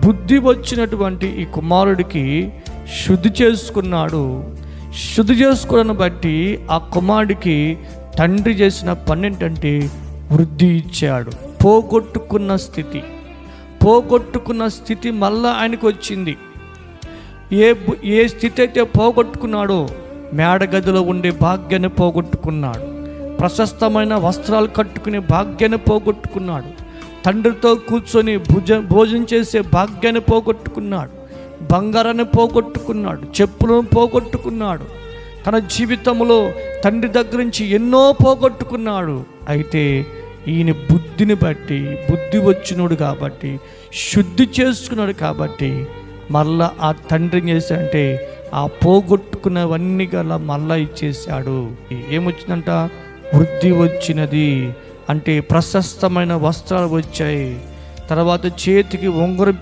బుద్ధి వచ్చినటువంటి ఈ కుమారుడికి శుద్ధి చేసుకున్నాడు. శుద్ధి చేసుకోవడాన్ని బట్టి ఆ కుమారుడికి తండ్రి చేసిన పని ఏంటంటే వృద్ధి ఇచ్చాడు. పోగొట్టుకున్న స్థితి మళ్ళా ఆయనకు వచ్చింది. ఏ స్థితి అయితే పోగొట్టుకున్నాడో, మేడగదిలో ఉండే భాగ్యాన్ని పోగొట్టుకున్నాడు, ప్రశస్తమైన వస్త్రాలు కట్టుకునే భాగ్యాన్ని పోగొట్టుకున్నాడు, తండ్రితో కూర్చొని భోజనం చేసే భాగ్యాన్ని పోగొట్టుకున్నాడు, బంగారాన్ని పోగొట్టుకున్నాడు, చెప్పులను పోగొట్టుకున్నాడు. తన జీవితంలో తండ్రి దగ్గర నుంచి ఎన్నో పోగొట్టుకున్నాడు. అయితే ఈయన బుద్ధిని బట్టి, బుద్ధి వచ్చినోడు కాబట్టి, శుద్ధి చేసుకున్నాడు కాబట్టి మళ్ళా ఆ తండ్రిని చేశాడంటే ఆ పోగొట్టుకున్నవన్నీ గల మళ్ళా ఇచ్చేశాడు. ఏమొచ్చిందంట? వృద్ధి వచ్చినది. అంటే ప్రశస్తమైన వస్త్రాలు వచ్చాయి. తర్వాత చేతికి ఉంగరం